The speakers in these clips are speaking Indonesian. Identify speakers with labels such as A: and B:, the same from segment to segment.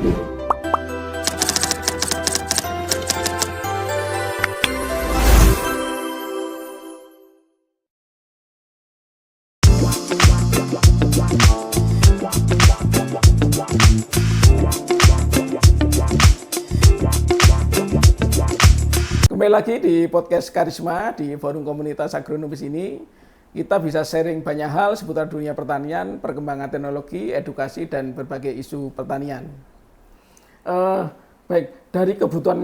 A: Kembali lagi di podcast Karisma di forum komunitas agronomis ini. Kita bisa sharing banyak hal seputar dunia pertanian, perkembangan teknologi, edukasi, dan berbagai isu pertanian. Baik, dari kebutuhan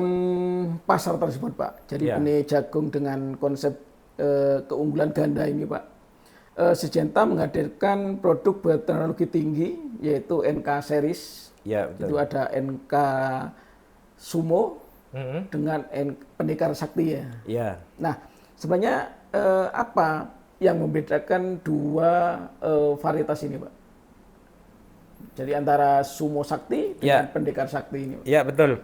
A: pasar tersebut, Pak. Jadi benih jagung dengan konsep keunggulan ganda ini, Pak. Syngenta menghadirkan produk berteknologi tinggi, yaitu NK Series.
B: Ya, betul.
A: Itu ada NK Sumo dengan pendekar sakti ya.
B: Iya.
A: Nah, sebenarnya apa yang membedakan dua varietas ini, Pak? Jadi antara Sumo Sakti dengan pendekar sakti ini, Pak.
B: Iya, betul.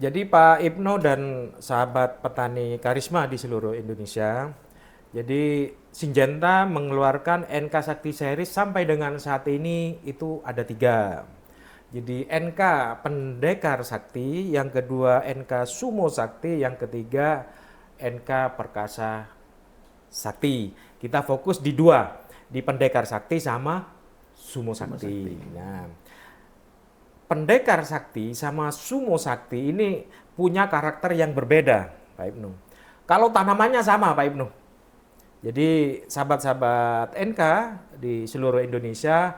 B: Jadi Pak Ibnu dan sahabat petani Karisma di seluruh Indonesia, jadi Syngenta mengeluarkan NK Sakti Series sampai dengan saat ini itu ada 3. Jadi NK Pendekar Sakti, yang kedua NK Sumo Sakti, yang ketiga NK Perkasa Sakti. Kita fokus di 2, di Pendekar Sakti sama Sumo Sakti. Nah, Pendekar Sakti sama Sumo Sakti ini punya karakter yang berbeda, Pak Ibnu. Kalau tanamannya sama, Pak Ibnu. Jadi sahabat-sahabat NK di seluruh Indonesia,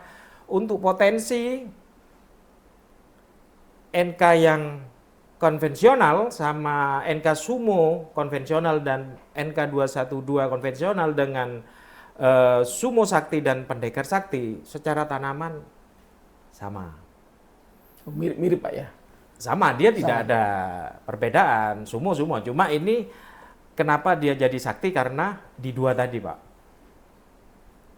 B: untuk potensi NK yang konvensional sama NK Sumo konvensional dan NK 212 konvensional dengan Sumo Sakti dan Pendekar Sakti secara tanaman sama.
A: Mirip, Pak ya?
B: Sama, dia tidak ada perbedaan. Sumo, cuma ini kenapa dia jadi sakti karena di 2 tadi, Pak.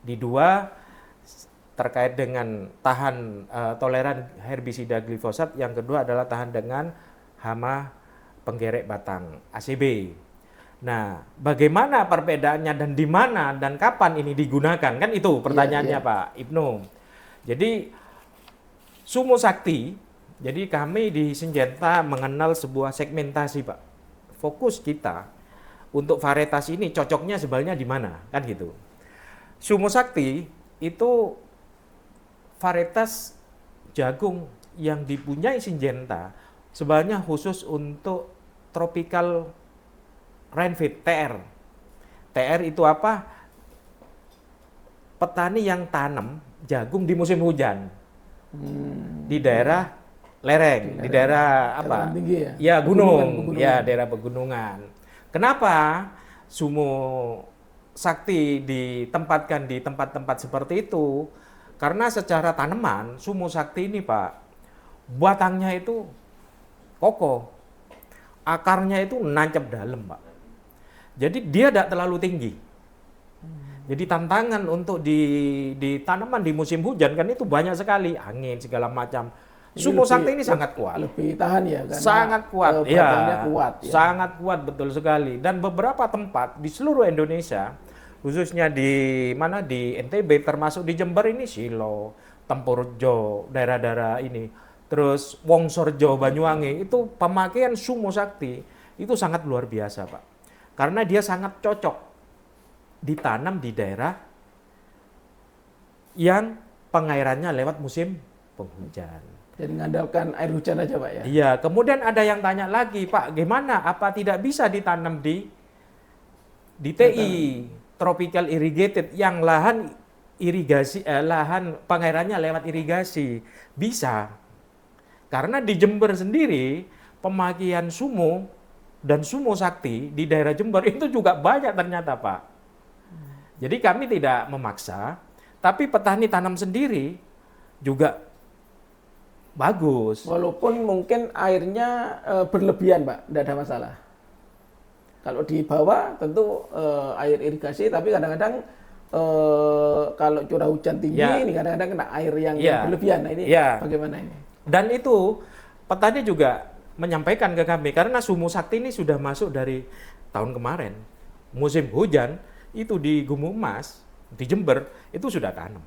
B: Di 2 terkait dengan tahan toleran herbisida glifosat, yang kedua adalah tahan dengan hama penggerek batang ACB. Nah, bagaimana perbedaannya dan di mana dan kapan ini digunakan? Kan itu pertanyaannya, Pak Ibnu. Jadi Sumo Sakti, jadi kami di Syngenta mengenal sebuah segmentasi, Pak. Fokus kita untuk varietas ini cocoknya sebenarnya di mana, kan gitu. Sumo Sakti itu varietas jagung yang dipunyai Syngenta sebenarnya khusus untuk tropical rainfed TR. TR itu apa? Petani yang tanam jagung di musim hujan. Di daerah lereng, di daerah apa?
A: Tinggi ya?
B: Ya, gunung.
A: Pegunungan.
B: Ya, daerah pegunungan. Kenapa Sumo Sakti ditempatkan di tempat-tempat seperti itu? Karena secara tanaman, Sumo Sakti ini, Pak, batangnya itu kokoh. Akarnya itu nancap dalam, Pak. Jadi dia tidak terlalu tinggi. Jadi tantangan untuk di tanaman di musim hujan kan itu banyak sekali, angin segala macam. Sumo Sakti ini sangat kuat.
A: Lebih tahan ya, karena
B: sangat kuat.
A: batangnya kuat ya.
B: Sangat kuat, betul sekali. Dan beberapa tempat di seluruh Indonesia, khususnya di mana, di NTB, termasuk di Jember ini, Silo, Tempurjo, daerah-daerah ini, terus Wongsorjo, Banyuwangi, itu pemakaian Sumo Sakti itu sangat luar biasa, Pak. Karena dia sangat cocok ditanam di daerah yang pengairannya lewat musim penghujan.
A: Jadi mengandalkan air hujan aja, Pak ya?
B: Iya, kemudian ada yang tanya lagi, Pak, gimana? Apa tidak bisa ditanam di TI, tropical irrigated, yang lahan irigasi, lahan pengairannya lewat irigasi? Bisa. Karena di Jember sendiri, pemakaian Sumo dan Sumo Sakti di daerah Jember itu juga banyak ternyata, Pak. Jadi kami tidak memaksa, tapi petani tanam sendiri juga bagus.
A: Walaupun mungkin airnya berlebihan, Pak, tidak ada masalah. Kalau di bawah tentu air irigasi, tapi kadang-kadang kalau curah hujan tinggi ini kadang-kadang kena air yang berlebihan. Nah, ini bagaimana ini?
B: Dan itu petani juga menyampaikan ke kami, karena Sumo Sakti ini sudah masuk dari tahun kemarin. Musim hujan itu di Gumuk Mas, di Jember, itu sudah tanam.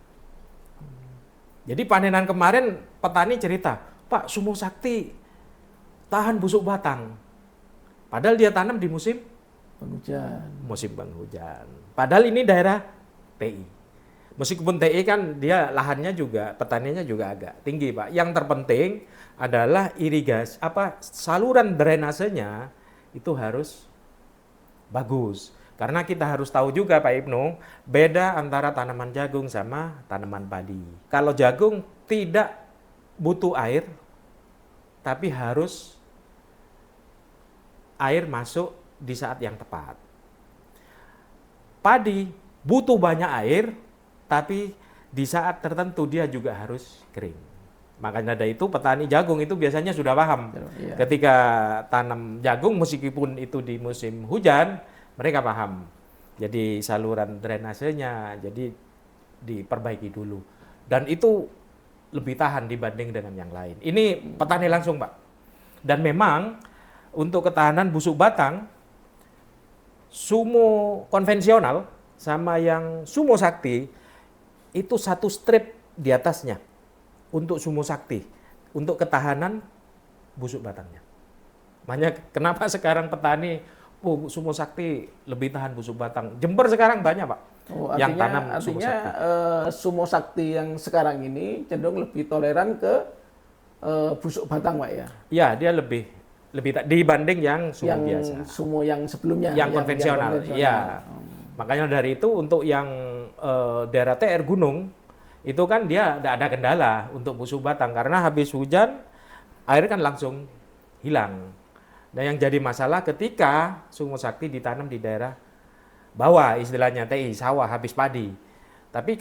B: Jadi panenan kemarin petani cerita, Pak, Sumo Sakti tahan busuk batang. Padahal dia tanam di musim penghujan. Padahal ini daerah TI. Meskipun TI kan dia lahannya juga, petaninya juga agak tinggi, Pak. Yang terpenting adalah irigasi, saluran drainasenya itu harus bagus. Karena kita harus tahu juga Pak Ibnu, beda antara tanaman jagung sama tanaman padi. Kalau jagung tidak butuh air, tapi harus air masuk di saat yang tepat. Padi butuh banyak air, tapi di saat tertentu dia juga harus kering. Makanya dari itu petani jagung itu biasanya sudah paham.
A: Iya.
B: Ketika tanam jagung meskipun itu di musim hujan, mereka paham. Jadi saluran drainasenya jadi diperbaiki dulu. Dan itu lebih tahan dibanding dengan yang lain. Ini petani langsung, Pak. Dan memang untuk ketahanan busuk batang, Sumo konvensional sama yang Sumo Sakti itu satu strip di atasnya untuk Sumo Sakti, untuk ketahanan busuk batangnya. Makanya kenapa sekarang petani Sumo Sakti lebih tahan busuk batang. Jember sekarang banyak, Pak, yang tanam Sumo Sakti.
A: Sumo Sakti yang sekarang ini cenderung lebih toleran ke busuk batang, Pak ya?
B: Ya, dia lebih dibanding yang Sumo biasa.
A: Sumo yang sebelumnya.
B: Yang konvensional. Ya. Makanya dari itu untuk yang daerah TR Gunung, itu kan dia tidak ada kendala untuk busuk batang. Karena habis hujan, air kan langsung hilang. Nah yang jadi masalah ketika Sumo Sakti ditanam di daerah bawah, istilahnya TI, sawah habis padi. Tapi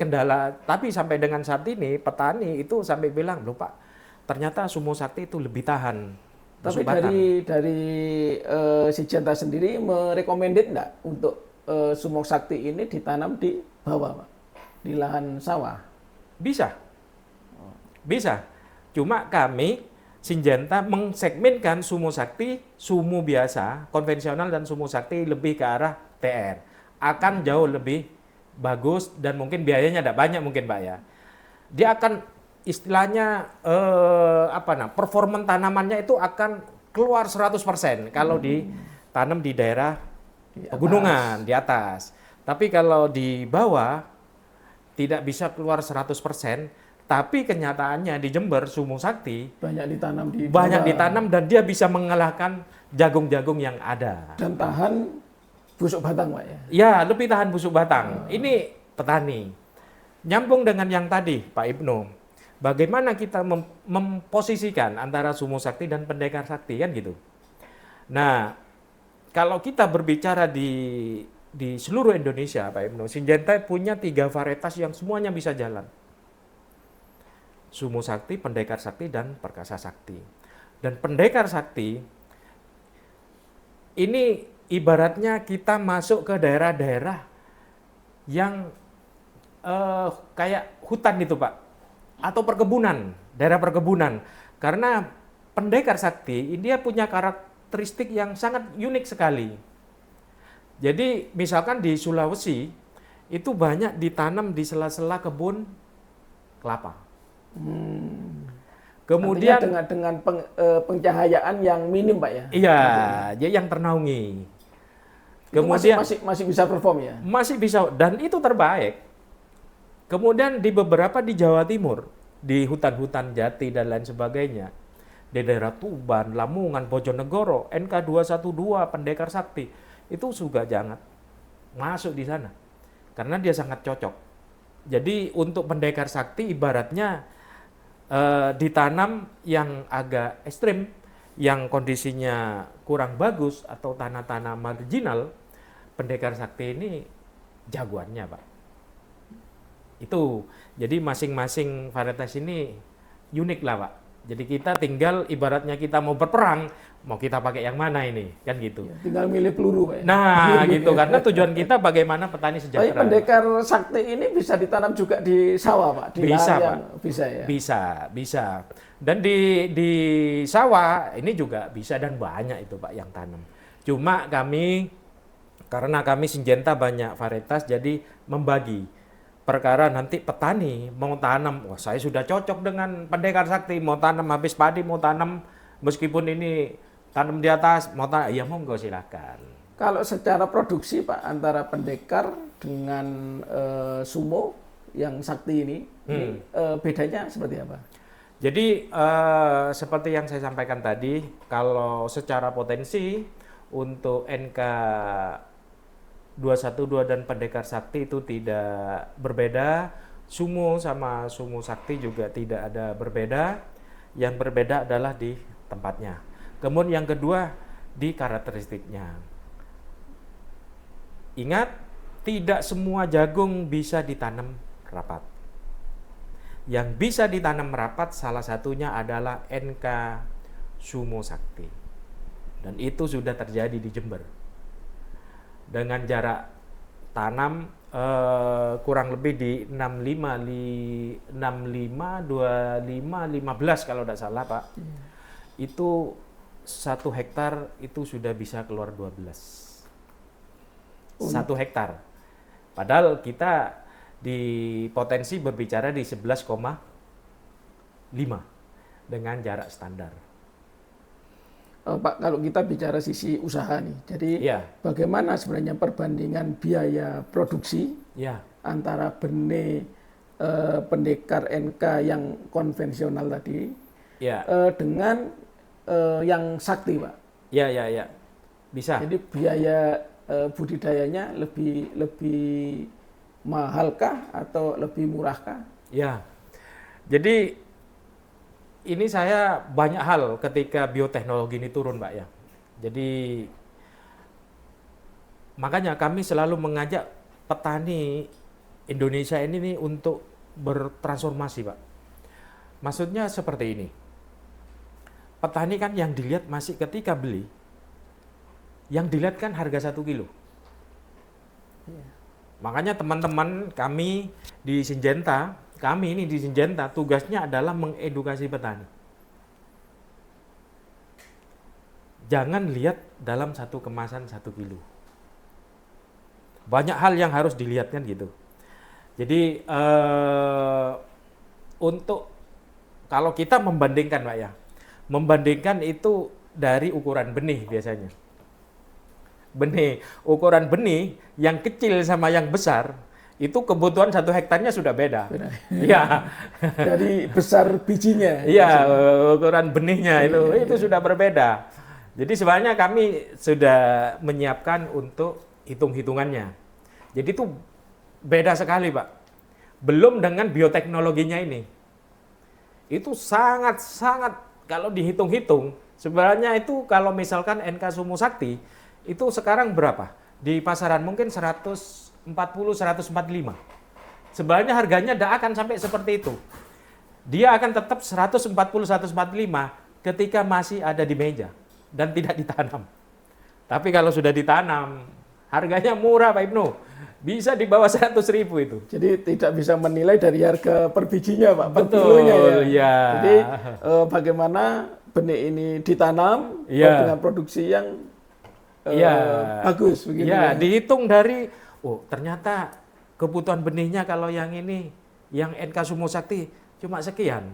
B: sampai dengan saat ini petani itu sampai bilang, loh Pak, ternyata Sumo Sakti itu lebih tahan.
A: Tapi dari si Jenta sendiri merekomendasi enggak untuk Sumo Sakti ini ditanam di bawah, Pak? Di lahan sawah?
B: Bisa. Cuma kami Syngenta mengsegmenkan Sumo Sakti, Sumo biasa, konvensional dan Sumo Sakti lebih ke arah TR. Akan jauh lebih bagus dan mungkin biayanya tidak banyak mungkin Pak ya. Dia akan istilahnya performa tanamannya itu akan keluar 100% kalau ditanam di daerah pegunungan di atas. Tapi kalau di bawah tidak bisa keluar 100%. Tapi kenyataannya di Jember, Sumo Sakti banyak ditanam dan dia bisa mengalahkan jagung-jagung yang ada.
A: Dan tahan busuk batang, Pak ya?
B: Ya, lebih tahan busuk batang. Ini petani. Nyambung dengan yang tadi, Pak Ibnu. Bagaimana kita memposisikan antara Sumo Sakti dan Pendekar Sakti, kan gitu. Nah, kalau kita berbicara di seluruh Indonesia, Pak Ibnu, Syngenta punya 3 varietas yang semuanya bisa jalan. Sumo Sakti, Pendekar Sakti, dan Perkasa Sakti. Dan Pendekar Sakti ini ibaratnya kita masuk ke daerah-daerah yang kayak hutan itu Pak, atau perkebunan, daerah perkebunan. Karena Pendekar Sakti dia punya karakteristik yang sangat unik sekali. Jadi misalkan di Sulawesi itu banyak ditanam di sela-sela kebun kelapa.
A: Kemudian dengan pencahayaan yang minim, Pak ya?
B: Iya, jadi yang ternaungi.
A: Kemudian masih bisa perform ya?
B: Masih bisa, dan itu terbaik. Kemudian di beberapa di Jawa Timur, di hutan-hutan jati dan lain sebagainya, di daerah Tuban, Lamongan, Bojonegoro, NK212, Pendekar Sakti, itu juga jangan masuk di sana. Karena dia sangat cocok. Jadi untuk Pendekar Sakti ibaratnya ditanam yang agak ekstrim, yang kondisinya kurang bagus atau tanah-tanah marginal, Pendekar Sakti ini jagoannya Pak. Itu, jadi masing-masing varietas ini unik lah Pak. Jadi kita tinggal ibaratnya kita mau berperang, mau kita pakai yang mana ini, kan gitu.
A: Ya, tinggal milih peluru Pak.
B: Nah gitu, karena tujuan kita bagaimana petani sejahtera.
A: Tapi Pendekar Sakti ini bisa ditanam juga di sawah Pak?
B: Bisa Pak.
A: Bisa ya?
B: Bisa. Dan di sawah ini juga bisa dan banyak itu Pak yang tanam. Cuma karena kami Syngenta banyak varietas, jadi membagi perkara nanti petani mau tanam, wah saya sudah cocok dengan pendekar sakti, mau tanam habis padi, mau tanam meskipun ini tanam di atas, mau tanam, ya monggo silakan.
A: Kalau secara produksi Pak, antara pendekar dengan sumo yang sakti ini bedanya seperti apa?
B: Jadi seperti yang saya sampaikan tadi, kalau secara potensi untuk NK 212 dan pendekar sakti itu tidak berbeda, sumo sama sumo sakti juga tidak ada berbeda. Yang berbeda adalah di tempatnya. Kemudian yang kedua di karakteristiknya. Ingat, tidak semua jagung bisa ditanam rapat. Yang bisa ditanam rapat salah satunya adalah NK Sumo Sakti. Dan itu sudah terjadi di Jember. Dengan jarak tanam kurang lebih di 65, 25, 15 kalau tidak salah Pak. Itu 1 hektar itu sudah bisa keluar 12. 1 hektar. Padahal kita di potensi berbicara di 11,5 dengan jarak standar.
A: Pak, kalau kita bicara sisi usaha nih, jadi bagaimana sebenarnya perbandingan biaya produksi antara benih pendekar NK yang konvensional tadi dengan yang sakti, Pak?
B: Ya. Bisa.
A: Jadi biaya budidayanya lebih mahalkah atau lebih murahkah?
B: Ya. Jadi ini saya banyak hal ketika bioteknologi ini turun, Pak ya. Jadi makanya kami selalu mengajak petani Indonesia ini nih untuk bertransformasi, Pak. Maksudnya seperti ini. Petani kan yang dilihat masih ketika beli, yang dilihat kan harga 1 kilo. Makanya teman-teman kami di Syngenta, tugasnya adalah mengedukasi petani. Jangan lihat dalam satu kemasan 1 kilo. Banyak hal yang harus dilihat kan gitu. Jadi untuk kalau kita membandingkan Pak ya, membandingkan itu dari ukuran benih biasanya. Ukuran benih yang kecil sama yang besar, itu kebutuhan 1 hektarnya sudah beda. Iya.
A: Dari besar bijinya.
B: Iya, ukuran benihnya itu sudah berbeda. Jadi sebenarnya kami sudah menyiapkan untuk hitung-hitungannya. Jadi itu beda sekali, Pak. Belum dengan bioteknologinya ini. Itu sangat-sangat kalau dihitung-hitung, sebenarnya itu kalau misalkan NK Sumo Sakti itu sekarang berapa? Di pasaran mungkin 140, 145. Sebenarnya harganya tidak akan sampai seperti itu. Dia akan tetap 140, 145 ketika masih ada di meja dan tidak ditanam. Tapi kalau sudah ditanam, harganya murah Pak Ibnu. Bisa di bawah 100.000 itu.
A: Jadi tidak bisa menilai dari harga per bijinya Pak, per
B: Betul,
A: kilonya
B: ya.
A: Jadi bagaimana benih ini ditanam dengan produksi yang bagus begitu
B: ya. Dihitung dari ternyata kebutuhan benihnya kalau yang ini yang NK Sumo Sakti cuma sekian.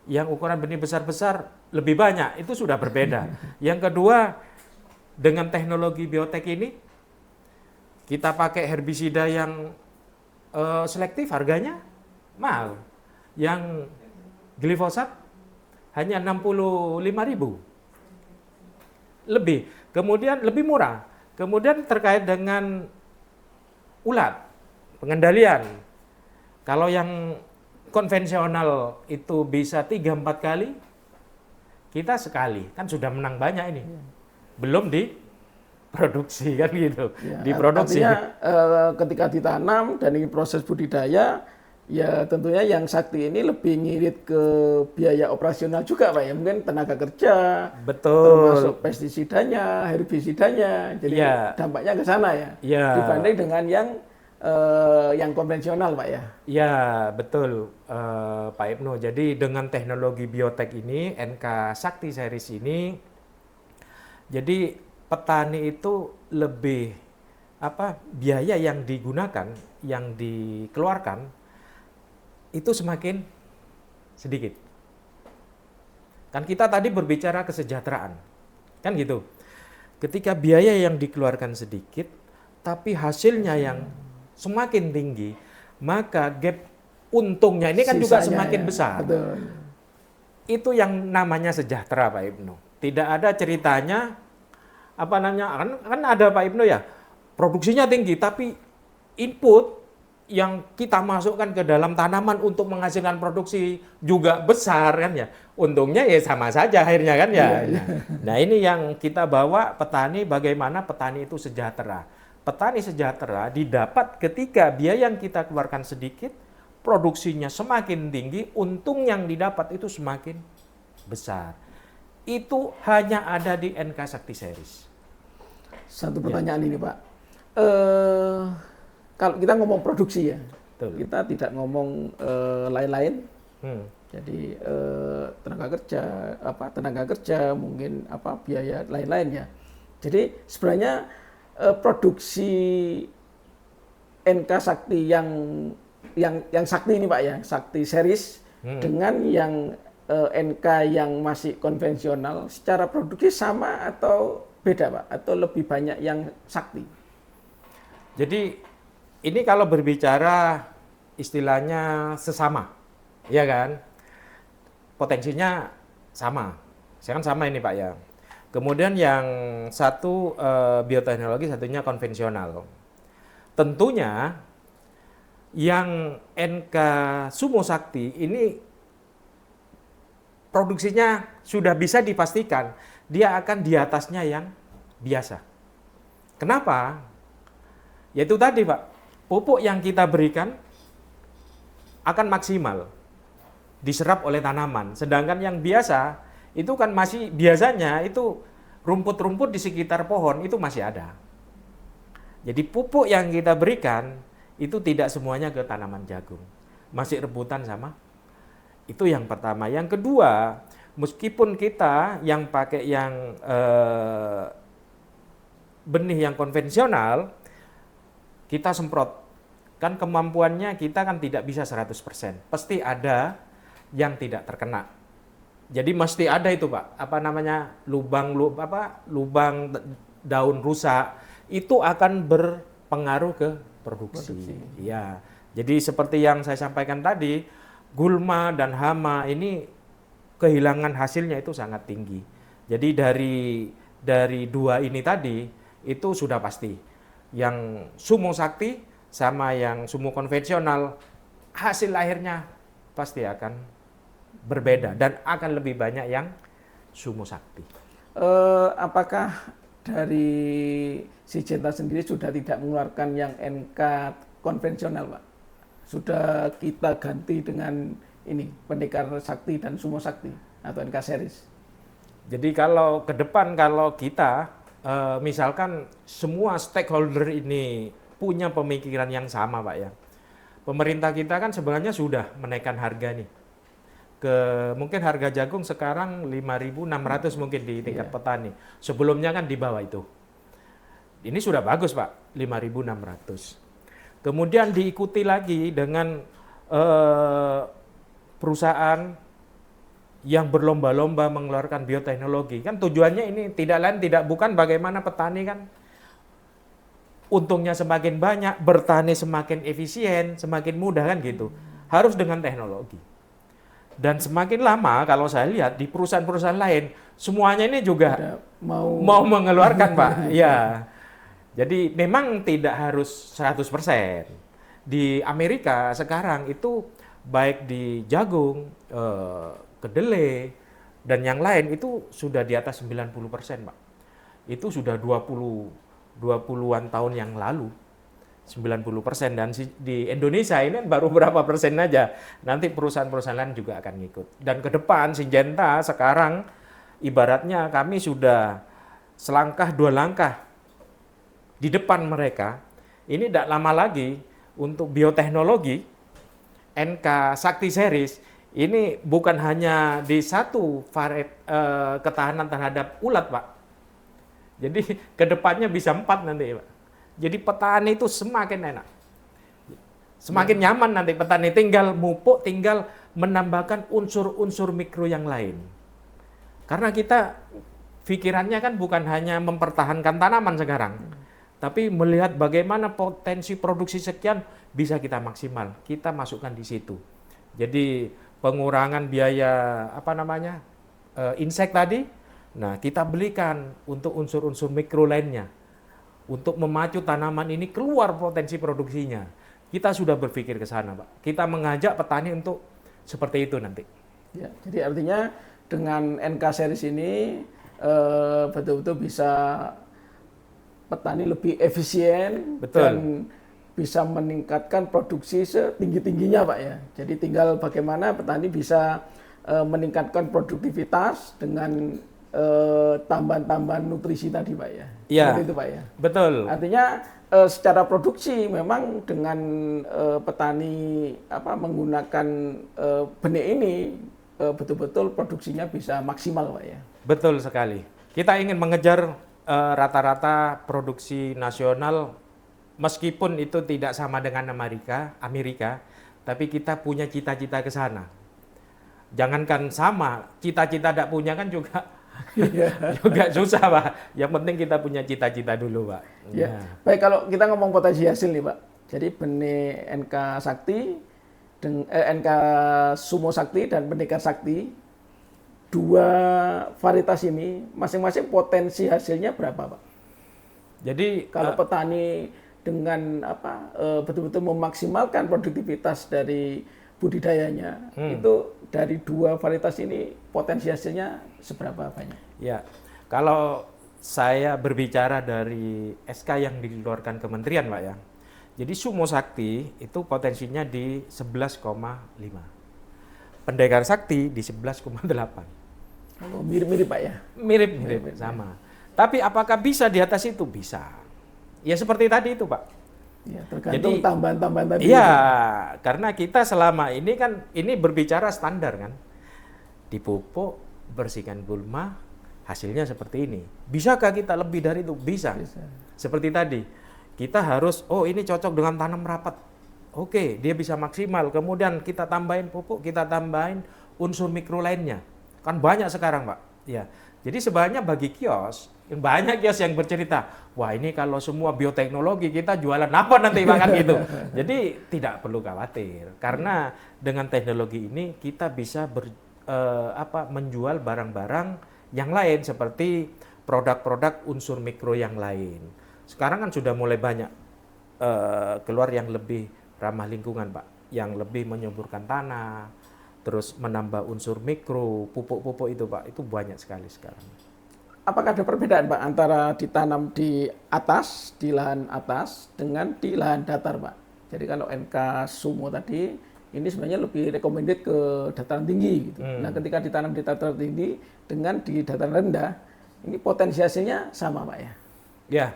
B: Yang ukuran benih besar-besar lebih banyak, itu sudah berbeda. Yang kedua, dengan teknologi biotek ini kita pakai herbisida yang selektif, harganya mahal. Yang glifosat hanya 65.000. Lebih. Kemudian lebih murah. Kemudian terkait dengan ulat, pengendalian. Kalau yang konvensional itu bisa 3-4 kali, kita sekali. Kan sudah menang banyak ini. Belum diproduksi kan gitu.
A: Ya,
B: diproduksi.
A: Artinya ketika ditanam dan ini proses budidaya, ya tentunya yang sakti ini lebih ngirit ke biaya operasional juga Pak ya, mungkin tenaga kerja, termasuk pestisidanya, herbisidanya, jadi dampaknya ke sana ya, dibanding dengan yang konvensional Pak ya.
B: Ya betul Pak Ibnu. Jadi dengan teknologi biotek ini, NK Sakti series ini, jadi petani itu lebih biaya yang digunakan, yang dikeluarkan itu semakin sedikit. Kan kita tadi berbicara kesejahteraan, kan gitu. Ketika biaya yang dikeluarkan sedikit, tapi hasilnya yang semakin tinggi, maka gap untungnya ini kan juga semakin besar.
A: Betul.
B: Itu yang namanya sejahtera, Pak Ibnu. Tidak ada ceritanya kan ada Pak Ibnu ya, produksinya tinggi tapi input yang kita masukkan ke dalam tanaman untuk menghasilkan produksi juga besar kan ya. Untungnya ya sama saja akhirnya kan ya. Nah, ini yang kita bawa petani, bagaimana petani itu sejahtera. Petani sejahtera didapat ketika biaya yang kita keluarkan sedikit, produksinya semakin tinggi, untung yang didapat itu semakin besar. Itu hanya ada di NK Sakti Series.
A: Satu pertanyaan ini Pak, kalau kita ngomong produksi ya,
B: Betul.
A: kita tidak ngomong lain-lain. Jadi tenaga kerja, mungkin biaya lain-lain ya. Jadi sebenarnya produksi NK Sakti yang Sakti ini Pak ya, Sakti Series dengan yang NK yang masih konvensional, secara produksi sama atau beda Pak? Atau lebih banyak yang Sakti?
B: Jadi ini kalau berbicara istilahnya sesama, ya kan? Potensinya sama. Saya kan sama ini Pak ya. Kemudian yang satu bioteknologi, satunya konvensional. Tentunya yang NK Sumo Sakti ini produksinya sudah bisa dipastikan dia akan di atasnya yang biasa. Kenapa? Yaitu tadi Pak, pupuk yang kita berikan akan maksimal diserap oleh tanaman. Sedangkan yang biasa itu kan masih biasanya itu rumput-rumput di sekitar pohon itu masih ada. Jadi pupuk yang kita berikan itu tidak semuanya ke tanaman jagung. Masih rebutan sama. Itu yang pertama. Yang kedua, meskipun kita yang pakai yang benih yang konvensional, kita semprot. Kan kemampuannya kita kan tidak bisa 100%. Pasti ada yang tidak terkena. Jadi mesti ada itu Pak, lubang daun rusak, itu akan berpengaruh ke produksi. Ya. Jadi seperti yang saya sampaikan tadi, gulma dan hama ini kehilangan hasilnya itu sangat tinggi. Jadi dari dua ini tadi itu sudah pasti. Yang Sumo Sakti sama yang Sumo konvensional, hasil akhirnya pasti akan berbeda dan akan lebih banyak yang Sumo Sakti.
A: Apakah dari Syngenta sendiri sudah tidak mengeluarkan yang NK konvensional Pak? Sudah kita ganti dengan ini Pendekar Sakti dan Sumo Sakti atau NK Series?
B: Jadi kalau ke depan kalau kita misalkan semua stakeholder ini punya pemikiran yang sama Pak ya. Pemerintah kita kan sebenarnya sudah menaikkan harga nih. Mungkin harga jagung sekarang 5.600 mungkin di tingkat petani. Sebelumnya kan di bawah itu. Ini sudah bagus Pak, 5.600. Kemudian diikuti lagi dengan perusahaan yang berlomba-lomba mengeluarkan bioteknologi. Kan tujuannya ini tidak bukan bagaimana petani kan untungnya semakin banyak, bertani semakin efisien, semakin mudah kan gitu. Harus dengan teknologi. Dan semakin lama kalau saya lihat di perusahaan-perusahaan lain, semuanya ini juga mau mengeluarkan Pak. Ya. Jadi memang tidak harus 100%. Di Amerika sekarang itu baik di jagung, kedelai, dan yang lain itu sudah di atas 90% Pak. Itu sudah 20-an tahun yang lalu. 90% dan di Indonesia ini baru berapa persen aja. Nanti perusahaan-perusahaan lain juga akan ngikut. Dan ke depan Syngenta sekarang ibaratnya kami sudah selangkah dua langkah di depan mereka. Ini tidak lama lagi untuk bioteknologi NK Sakti Series ini bukan hanya di satu ketahanan terhadap ulat Pak. Jadi ke depannya bisa 4 nanti Pak. Jadi petani itu semakin enak. Semakin nyaman nanti petani, tinggal mupuk, tinggal menambahkan unsur-unsur mikro yang lain. Karena kita pikirannya kan bukan hanya mempertahankan tanaman sekarang, tapi melihat bagaimana potensi produksi sekian bisa kita maksimal, kita masukkan di situ. Jadi pengurangan biaya insek tadi, nah kita belikan untuk unsur-unsur mikro lainnya, untuk memacu tanaman ini keluar potensi produksinya. Kita sudah berpikir ke sana, Pak. Kita mengajak petani untuk seperti itu nanti.
A: Ya, jadi artinya dengan NK series ini betul-betul bisa petani lebih efisien.
B: Betul.
A: Dan bisa meningkatkan produksi setinggi-tingginya, Pak ya. Jadi tinggal bagaimana petani bisa meningkatkan produktivitas dengan tambahan-tambahan nutrisi tadi, Pak ya.
B: Iya.
A: Seperti itu, Pak ya.
B: Betul.
A: Artinya secara produksi memang dengan petani menggunakan benih ini betul-betul produksinya bisa maksimal, Pak ya.
B: Betul sekali. Kita ingin mengejar rata-rata produksi nasional, meskipun itu tidak sama dengan Amerika, tapi kita punya cita-cita ke sana. Jangankan sama, cita-cita tidak punya kan juga juga susah, Pak. Yang penting kita punya cita-cita dulu, Pak.
A: Ya. Baik, kalau kita ngomong potensi hasil nih, Pak. Jadi benih NK Sakti, NK Sumo Sakti dan Pendekar Sakti, dua varietas ini masing-masing potensi hasilnya berapa, Pak?
B: Jadi
A: kalau petani dengan betul-betul memaksimalkan produktivitas dari budidayanya, itu dari dua varietas ini potensi hasilnya seberapa banyak?
B: Ya, kalau saya berbicara dari SK yang dikeluarkan kementerian, Pak ya. Jadi Sumo Sakti itu potensinya di 11,5. Pendekar Sakti di 11,8.
A: Oh, mirip-mirip, Pak ya?
B: Mirip-mirip sama. Tapi apakah bisa di atas itu? Bisa. Ya seperti tadi itu, Pak.
A: Ya, tergantung tambahan-tambahan tadi.
B: Iya, karena kita selama ini kan berbicara standar kan. Dipupuk, bersihkan gulma, hasilnya seperti ini. Bisakah kita lebih dari itu? Bisa. Seperti tadi, kita harus, ini cocok dengan tanam rapat. Oke, dia bisa maksimal. Kemudian kita tambahin pupuk, kita tambahin unsur mikro lainnya. Kan banyak sekarang, Pak. Ya. Jadi sebenarnya bagi kios, banyak kios yang bercerita, wah ini kalau semua bioteknologi kita jualan apa nanti, Pak, kan gitu. Jadi tidak perlu khawatir, karena dengan teknologi ini kita bisa menjual barang-barang yang lain seperti produk-produk unsur mikro yang lain. Sekarang kan sudah mulai banyak keluar yang lebih ramah lingkungan, Pak, yang lebih menyuburkan tanah, terus menambah unsur mikro, pupuk-pupuk itu, Pak, itu banyak sekali sekarang.
A: Apakah ada perbedaan, Pak, antara ditanam di atas, di lahan atas, dengan di lahan datar, Pak? Jadi kalau NK Sumo tadi, ini sebenarnya lebih recommended ke dataran tinggi gitu. Nah, ketika ditanam di dataran tinggi dengan di dataran rendah, ini potensi hasilnya sama, Pak ya? Ya.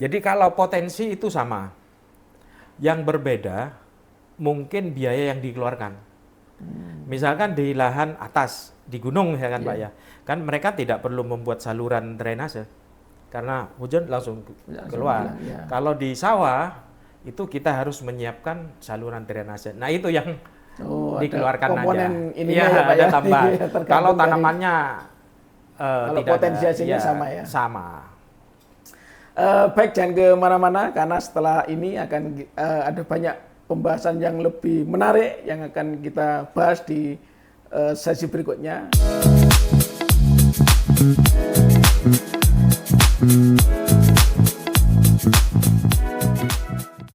B: Jadi kalau potensi itu sama, yang berbeda mungkin biaya yang dikeluarkan. Misalkan di lahan atas, di gunung ya kan, Pak ya, kan mereka tidak perlu membuat saluran drainase karena hujan langsung keluar. Kalau di sawah itu kita harus menyiapkan saluran drainase. Nah itu yang dikeluarkan aja. Iya,
A: ya, Pak,
B: ada tambah. Kalau tanamannya
A: kalau
B: tidak
A: potensi hasilnya sama ya.
B: Sama.
A: Baik, jangan kemana-mana karena setelah ini akan ada banyak pembahasan yang lebih menarik yang akan kita bahas di sesi berikutnya.